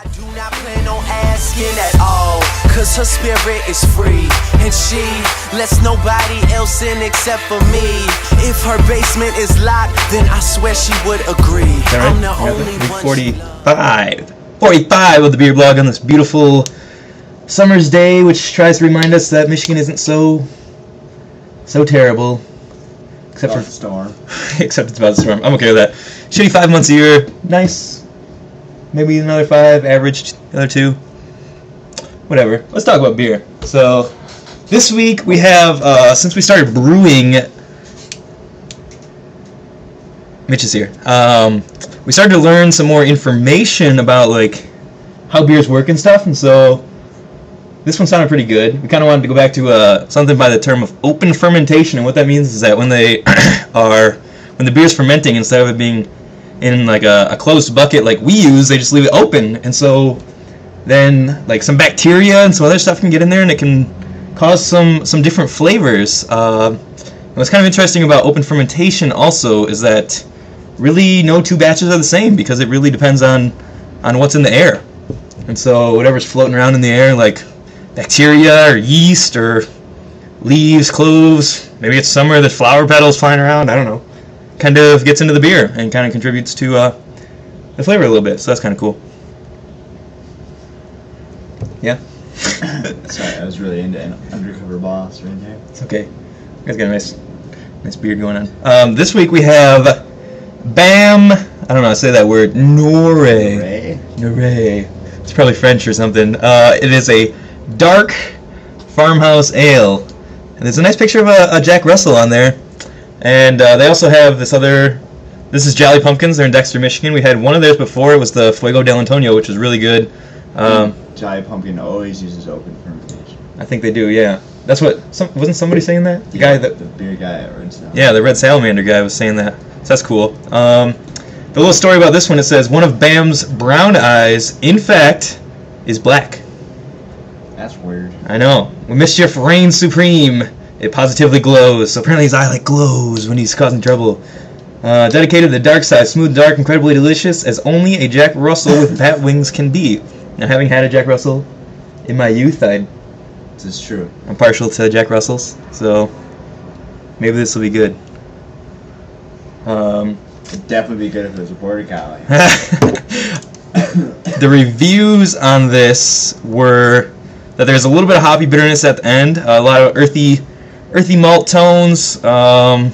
I do not plan on asking at all, cause her spirit is free, and she lets nobody else in except for me. If her basement is locked, then I swear she would agree. Right? I'm the only one. 45 of the beer blog on this beautiful summer's day, which tries to remind us that Michigan isn't so terrible. Except for the storm. Except it's about the storm. I'm okay with that. Shitty 5 months a year. Nice. Maybe another 5. Averaged another 2. Whatever. Let's talk about beer. So this week we have, since we started brewing, Mitch is here. We started to learn some more information about like how beers work and stuff, and so this one sounded pretty good. We kind of wanted to go back to something by the term of open fermentation, and what that means is that when they when the beer's fermenting, instead of it being in like a closed bucket like we use, they just leave it open, and so then like some bacteria and some other stuff can get in there, and it can cause some different flavors. What's kind of interesting about open fermentation also is that really no two batches are the same, because it really depends on what's in the air, and so whatever's floating around in the air, like bacteria or yeast or leaves, cloves, maybe it's summer, the flower petals flying around, I don't know, kind of gets into the beer and kind of contributes to the flavor a little bit, so that's kind of cool. Yeah? Sorry, I was really into an undercover boss right there. It's okay. You guys got a nice beard going on. This week we have BAM, I don't know how to say that word, Noire. It's probably French or something. It is a dark farmhouse ale. And there's a nice picture of a Jack Russell on there. And they also have this is Jolly Pumpkins. They're in Dexter, Michigan. We had one of theirs before. It was the Fuego del Antonio, which was really good. Jolly Pumpkin always uses open fermentation. I think they do, yeah. That's what, wasn't somebody saying that? The beer guy at Red Salamander. Yeah, the Red Salamander guy was saying that. So that's cool. The little story about this one, it says, one of BAM's brown eyes, in fact, is black. That's weird. I know. When mischief reigns supreme, it positively glows. So apparently his eye like glows when he's causing trouble. Dedicated to the dark side, smooth, dark, incredibly delicious, as only a Jack Russell with bat wings can be. Now, having had a Jack Russell in my youth, This is true. I'm partial to Jack Russells, so maybe this will be good. It'd definitely be good if it was a border collie. The reviews on this were that there's a little bit of hoppy bitterness at the end, a lot of earthy malt tones, and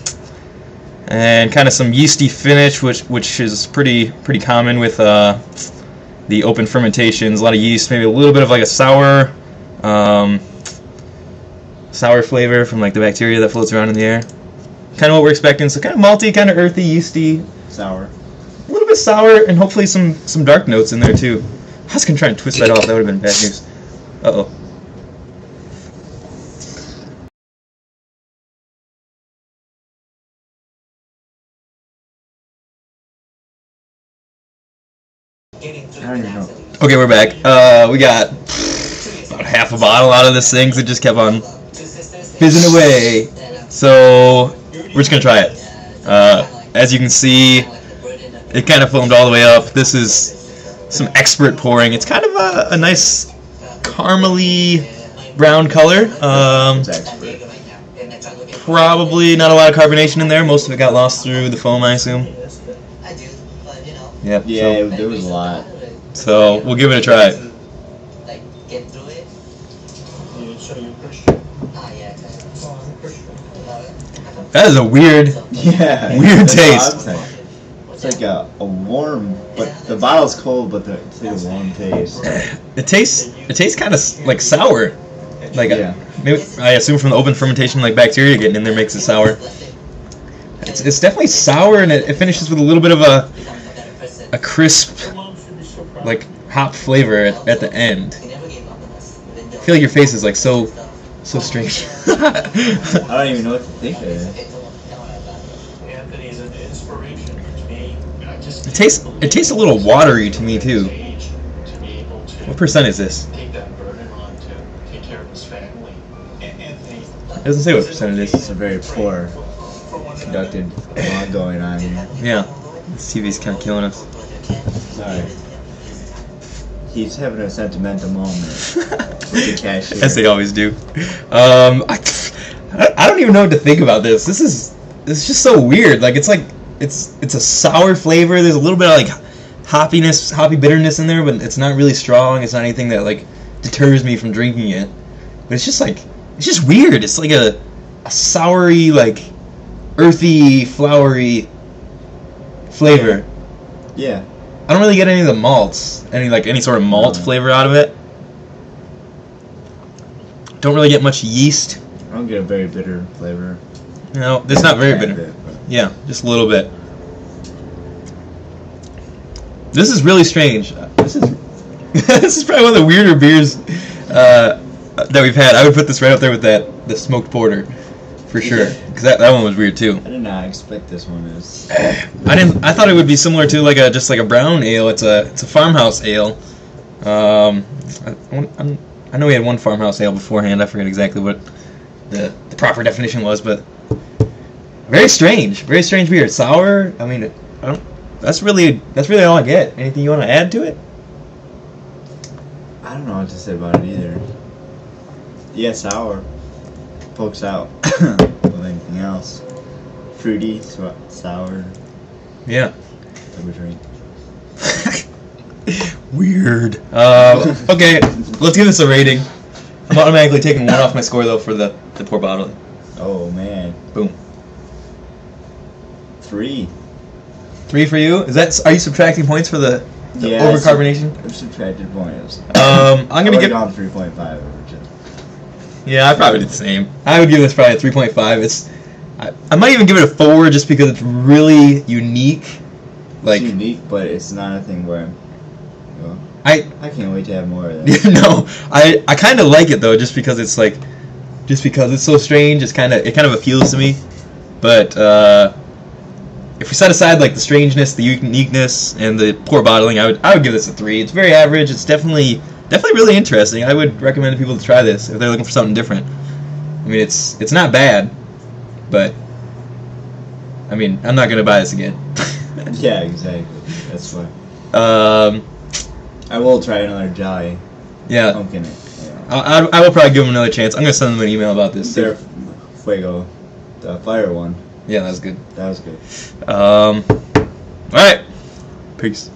kind of some yeasty finish, which is pretty common with the open fermentations. A lot of yeast, maybe a little bit of like a sour flavor from like the bacteria that floats around in the air. Kind of what we're expecting. So kind of malty, kind of earthy, yeasty, sour. A little bit sour, and hopefully some dark notes in there too. I was gonna try and twist that off. That would have been bad news. Uh-oh. I don't even know. Okay, we're back. We got about half a bottle out of this thing, so it just kept on fizzing away. So we're just gonna try it. As you can see, it kind of foamed all the way up. This is some expert pouring. It's kind of a nice caramely brown color. Probably not a lot of carbonation in there. Most of it got lost through the foam, I assume. Yep. Yeah, there was a lot. So we'll give it a try. That is a weird taste. It's like a warm, but the bottle's cold, but it's like a warm taste. It tastes kind of like sour. Like maybe I assume from the open fermentation, like bacteria getting in there makes it sour. It's definitely sour, and it finishes with a little bit of a crisp, like hop flavor at the end. I feel like your face is like so strange. I don't even know what to think of it. It tastes a little watery to me too. What percent is this? It doesn't say what percent it is. It's a very poor conducted blog going on here. Yeah, this TV's kind of killing us. Sorry. He's having a sentimental moment with the cashier. As they always do. I don't even know what to think about this. It's just so weird. Like it's a sour flavor. There's a little bit of like hoppy bitterness in there, but it's not really strong. It's not anything that like deters me from drinking it. But it's just weird. It's like a soury, like earthy, flowery flavor. Yeah. I don't really get any of the malts, any sort of malt flavor out of it. Don't really get much yeast. I don't get a very bitter flavor. No, it's not very bitter. Yeah, just a little bit. This is really strange. This is probably one of the weirder beers that we've had. I would put this right up there with the smoked porter, for sure. Because that one was weird too. I did not expect this one. I thought it would be similar to like a brown ale. It's a farmhouse ale. I know we had one farmhouse ale beforehand. I forget exactly what the proper definition was, but very strange beer. It's sour. I mean, that's really all I get. Anything you want to add to it? I don't know what to say about it either. Yeah, sour. Pokes out with anything else. Fruity, sour. Yeah. Type of drink. Weird. Okay, let's give this a rating. I'm automatically taking 1 off my score though for the pour bottling. Oh man. Boom. 3. 3 for you? Are you subtracting points for the overcarbonation? I've subtracted points. I'm gonna give. On 3.5. Yeah, I probably did the same. I would give this probably a 3.5. I might even give it a 4 just because it's really unique. Like it's unique, but it's not a thing where. Well, I can't wait to have more of that. No, I kind of like it though, just because it's so strange. It kind of appeals to me. But if we set aside like the strangeness, the uniqueness, and the poor bottling, I would give this a 3. It's very average. It's definitely really interesting. I would recommend to people to try this if they're looking for something different. I mean, it's not bad, but I mean, I'm not gonna buy this again. Yeah, exactly. That's why. I will try another Jolly. Yeah. Pumpkin it. Yeah. I will probably give them another chance. I'm gonna send them an email about this. Their Fuego, the fire one. Yeah, that was good. That was good. All right. Peace.